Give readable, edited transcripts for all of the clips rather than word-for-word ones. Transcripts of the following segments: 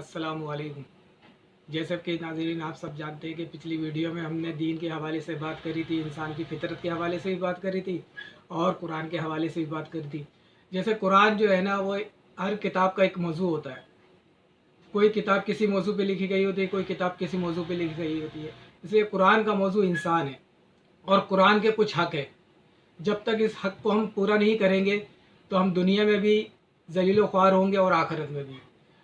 अस्सलाम वालेकुम। जैसे कि नाज़रीन आप सब जानते हैं कि पिछली वीडियो में हमने दीन के हवाले से बात करी थी, इंसान की फितरत के हवाले से भी बात करी थी और कुरान के हवाले से भी बात करी थी। जैसे कुरान जो है ना, वो हर किताब का एक मौजू होता है। कोई किताब किसी मौजू पे लिखी गई होती है, कोई किताब किसी मौजू पे लिखी गई होती है। इसलिए कुरान का मौजू इंसान है और कुरान के कुछ हक़ है। जब तक इस हक़ को हम पूरा नहीं करेंगे तो हम दुनिया में भी ज़लील व ख्वार होंगे और आखिरत में भी।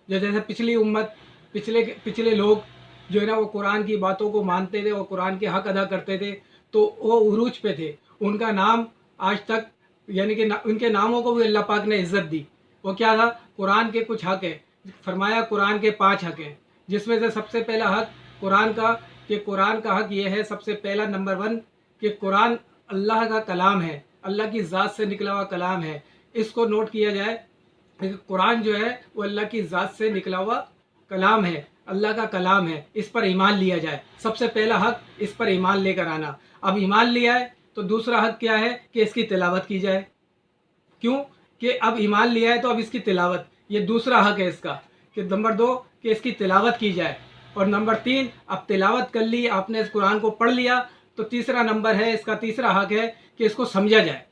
जैसे पिछली उम्मत, पिछले लोग जो है ना, वो कुरान की बातों को मानते थे और कुरान के हक़ अदा करते थे, तो वो उरूज पे थे। उनका नाम आज तक, यानी कि उनके नामों को भी अल्लाह पाक ने इज़्ज़त दी। वो क्या था? कुरान के कुछ हक़ है। फरमाया कुरान के 5 हक़ हैं, जिसमें से सबसे पहला हक़ कुरान का, कि कुरान का हक़ ये है, सबसे पहला नंबर 1, कि कुरान अल्लाह का कलाम है, अल्लाह की ज़ात से निकला हुआ कलाम है। इसको नोट किया जाए, कुरान जो है वो अल्लाह की ज़ात से निकला हुआ कलाम है, अल्लाह का कलाम है। इस पर ईमान लिया जाए। सबसे पहला हक़ इस पर ईमान लेकर आना। अब ईमान लिया है तो दूसरा हक़ क्या है कि इसकी तिलावत की जाए। क्यों? कि अब ईमान लिया है तो अब इसकी तिलावत, ये दूसरा हक़ है इसका। कि नंबर 2 कि इसकी तिलावत की जाए, और नंबर 3 अब तिलावत कर ली आपने, इस कुरान को पढ़ लिया, तो तीसरा नंबर है इसका, तीसरा हक़ है कि इसको समझा जाए।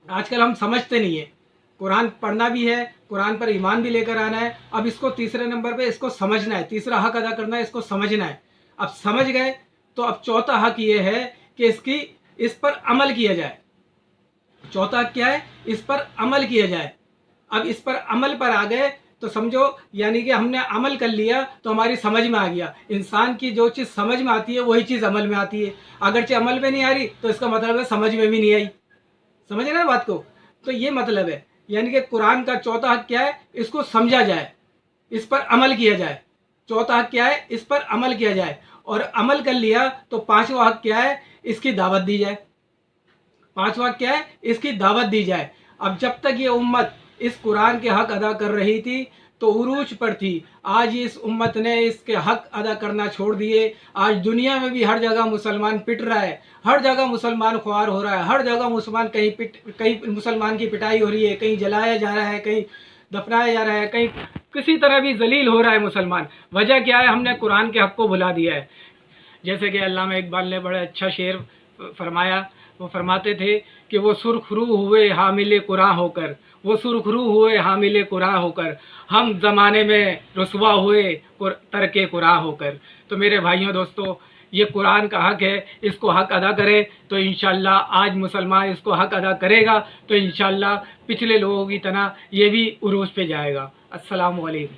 आजकल हम समझते नहीं है। कुरान पढ़ना भी है, कुरान पर ईमान भी लेकर आना है, अब इसको तीसरे नंबर पे इसको समझना है, तीसरा हक़ अदा करना है, इसको समझना है। अब समझ गए तो अब चौथा हक़ ये है कि इस पर अमल किया जाए। चौथा हक़ क्या है? इस पर अमल किया जाए। अब इस पर अमल पर आ गए तो समझो, यानी कि हमने अमल कर लिया तो हमारी समझ में आ गया। इंसान की जो चीज़ समझ में आती है वही चीज़ अमल में आती है। अगरचे अमल में नहीं आ रही तो इसका मतलब है समझ में भी नहीं आई। समझ रहे ना बात को? तो ये मतलब है, यानी कि कुरान का चौथा हक़ क्या है? इसको समझा जाए, इस पर अमल किया जाए। चौथा हक़ क्या है? इस पर अमल किया जाए। और अमल कर लिया तो पांचवा हक़ क्या है? इसकी दावत दी जाए। पांचवा क्या है? इसकी दावत दी जाए। अब जब तक ये उम्मत इस कुरान के हक़ अदा कर रही थी तो उरूज पर थी। आज इस उम्मत ने इसके हक़ अदा करना छोड़ दिए। आज दुनिया में भी हर जगह मुसलमान पिट रहा है, हर जगह मुसलमान ख्वार हो रहा है, हर जगह मुसलमान कहीं मुसलमान की पिटाई हो रही है, कहीं जलाया जा रहा है, कहीं दफनाया जा रहा है, कहीं किसी तरह भी जलील हो रहा है मुसलमान। वजह क्या है? हमने कुरान के हक़ को भुला दिया है। जैसे कि अल्लामा इकबाल ने बड़ा अच्छा शेर फरमाया। वो फरमाते थे कि वो सुरखरू हुए हामिले कुरान होकर, वो सुरखरू हुए हामिले कुरान होकर, हम ज़माने में रुसवा हुए तरके कुरान होकर। तो मेरे भाइयों दोस्तों, ये कुरान का हक़ है, इसको हक़ अदा करें तो इंशाअल्लाह आज मुसलमान इसको हक़ अदा करेगा तो इंशाअल्लाह पिछले लोगों की तरह ये भी उरूज पे जाएगा। अस्सलामु अलैकुम।